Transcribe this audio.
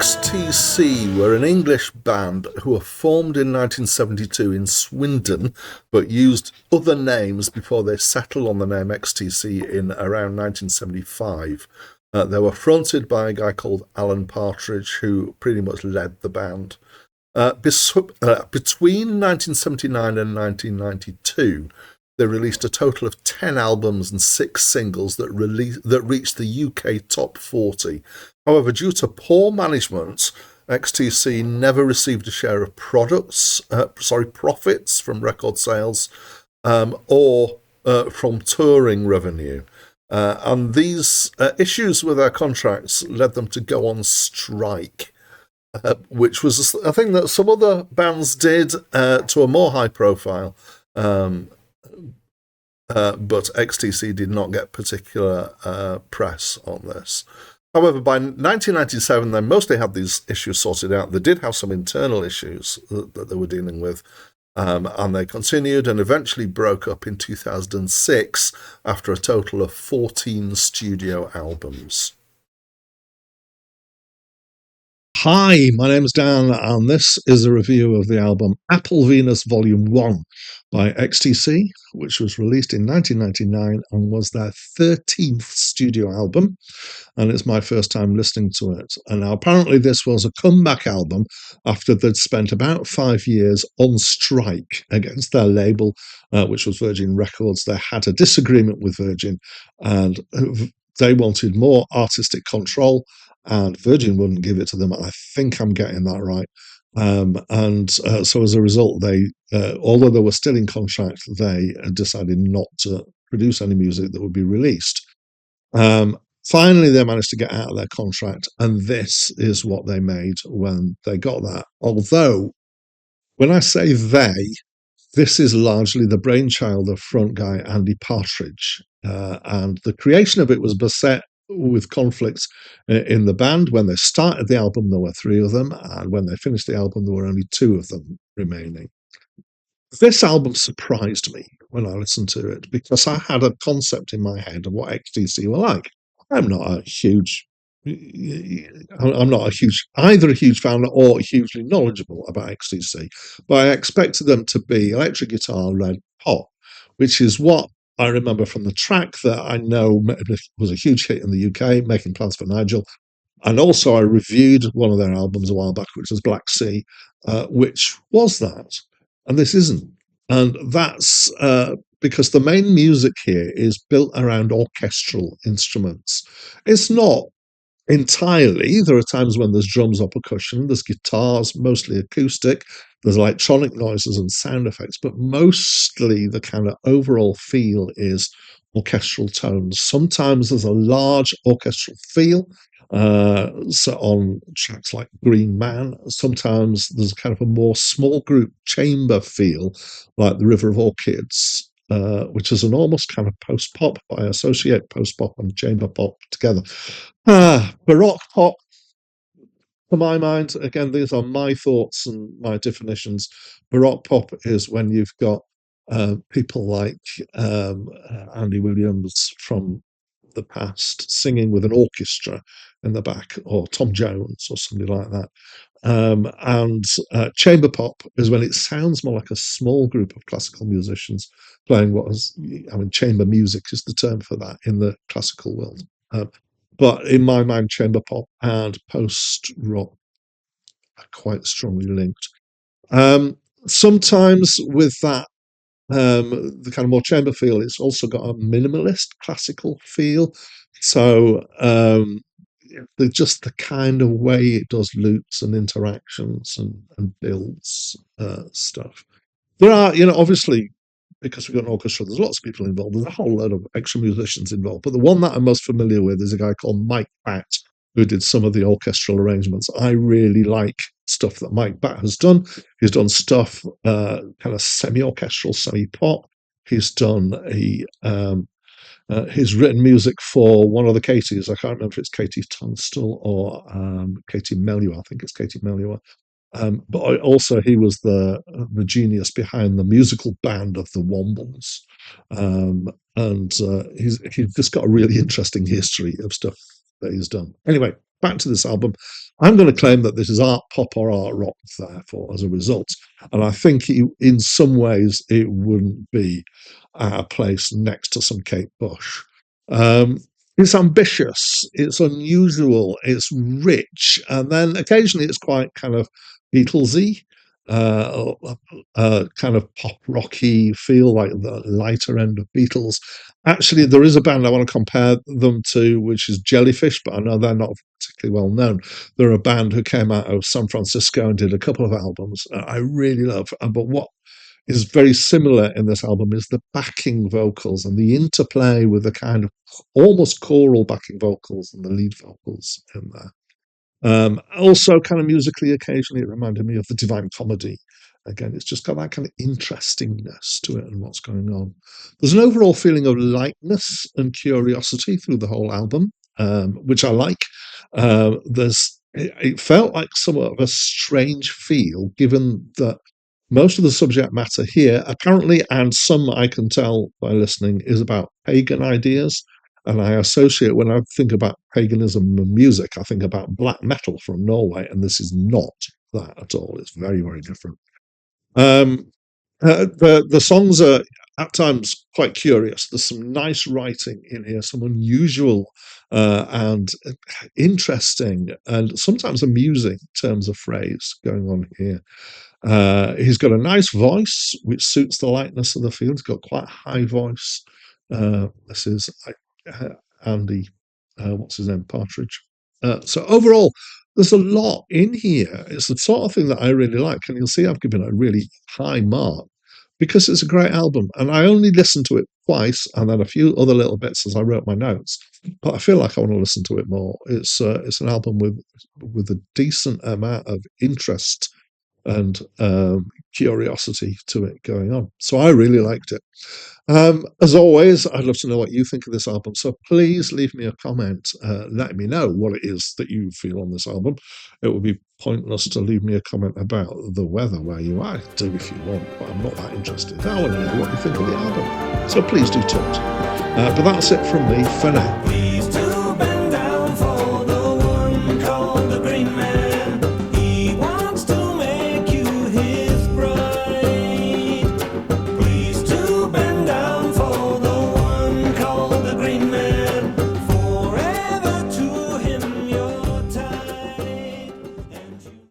XTC were an English band who were formed in 1972 in Swindon, but used other names before they settled on the name XTC in around 1975. They were fronted by a guy called Alan Partridge, who pretty much led the band. Between 1979 and 1992, they released a total of 10 albums and 6 singles that reached the UK top 40. However, due to poor management, XTC never received a share of profits from record sales or from touring revenue. And these issues with their contracts led them to go on strike, which was a thing that some other bands did to a more high profile. But XTC did not get particular press on this. However, by 1997, they mostly had these issues sorted out. They did have some internal issues that they were dealing with, and they continued and eventually broke up in 2006 after a total of 14 studio albums. Hi, my name's Dan, and this is a review of the album Apple Venus Volume 1 by XTC, which was released in 1999 and was their 13th studio album, and it's my first time listening to it. And now apparently this was a comeback album after they'd spent about 5 years on strike against their label, which was Virgin Records. They had a disagreement with Virgin, and they wanted more artistic control, and Virgin wouldn't give it to them. I think I'm getting that right. So as a result, they, although they were still in contract, they decided not to produce any music that would be released. Finally, they managed to get out of their contract, and this is what they made when they got that. Although, when I say they, this is largely the brainchild of front guy Andy Partridge, and the creation of it was beset with conflicts in the band. When they started the album, there were 3 of them, and when they finished the album, there were only 2 of them remaining. This album surprised me when I listened to it because I had a concept in my head of what XTC were like. I'm not a huge either a huge fan or hugely knowledgeable about XTC, but I expected them to be electric guitar led pop, which is what I remember from the track that I know was a huge hit in the UK, Making Plans for Nigel. And also I reviewed one of their albums a while back, which was Black Sea, which was that. And this isn't. And that's because the main music here is built around orchestral instruments. It's not entirely. There are times when there's drums or percussion, there's guitars, mostly acoustic, there's electronic noises and sound effects, but mostly the kind of overall feel is orchestral tones. Sometimes there's a large orchestral feel, so on tracks like Green Man. Sometimes there's kind of a more small group chamber feel, like The River of Orchids, which is an almost kind of post-pop. I associate post-pop and chamber pop together. Baroque pop, to my mind, again, these are my thoughts and my definitions. Baroque pop is when you've got people like Andy Williams from the past singing with an orchestra in the back, or Tom Jones or somebody like that. And chamber pop is when it sounds more like a small group of classical musicians playing chamber music is the term for that in the classical world. But in my mind, chamber pop and post-rock are quite strongly linked. Sometimes with that, the kind of more chamber feel, it's also got a minimalist classical feel. So just the kind of way it does loops and interactions and builds stuff. There are, obviously, because we've got an orchestra, there's lots of people involved. There's a whole load of extra musicians involved. But the one that I'm most familiar with is a guy called Mike Batt, who did some of the orchestral arrangements. I really like stuff that Mike Batt has done. He's done stuff kind of semi-orchestral, semi-pop. He's done he's written music for one of the Katies. I can't remember if it's Katie Tunstall or Katie Melua. I think it's Katie Melua. But also he was the genius behind the musical band of the Wombles. And he's just got a really interesting history of stuff that he's done. Anyway, back to this album. I'm going to claim that this is art pop or art rock, therefore, as a result. And I think in some ways it wouldn't be at a place next to some Kate Bush. It's ambitious, it's unusual, it's rich, and then occasionally it's quite kind of Beatlesy, kind of pop rocky feel, like the lighter end of Beatles. Actually, there is a band I want to compare them to, which is Jellyfish, but I know they're not particularly well known. They're a band who came out of San Francisco and did a couple of albums I really love. But what is very similar in this album is the backing vocals and the interplay with the kind of almost choral backing vocals and the lead vocals in there. Also, kind of musically, occasionally it reminded me of the Divine Comedy. Again, it's just got that kind of interestingness to it and what's going on. There's an overall feeling of lightness and curiosity through the whole album, which I like. It felt like somewhat of a strange feel, given that most of the subject matter here, apparently, and some I can tell by listening, is about pagan ideas. And I associate, when I think about paganism and music, I think about black metal from Norway, and this is not that at all. It's very, very different. The songs are at times quite curious. There's some nice writing in here, some unusual and interesting and sometimes amusing terms of phrase going on here. He's got a nice voice, which suits the lightness of the field. He's got quite a high voice. This is Andy, what's his name, Partridge. So overall, there's a lot in here. It's the sort of thing that I really like. And you'll see I've given it a really high mark because it's a great album. And I only listened to it twice and then a few other little bits as I wrote my notes. But I feel like I want to listen to it more. It's an album with a decent amount of interest and curiosity to it going on. So I really liked it. As always, I'd love to know what you think of this album. So please leave me a comment, letting me know what it is that you feel on this album. It would be pointless to leave me a comment about the weather where you are. Do if you want, but I'm not that interested. I want to know what you think of the album. So please do talk. But that's it from me for now.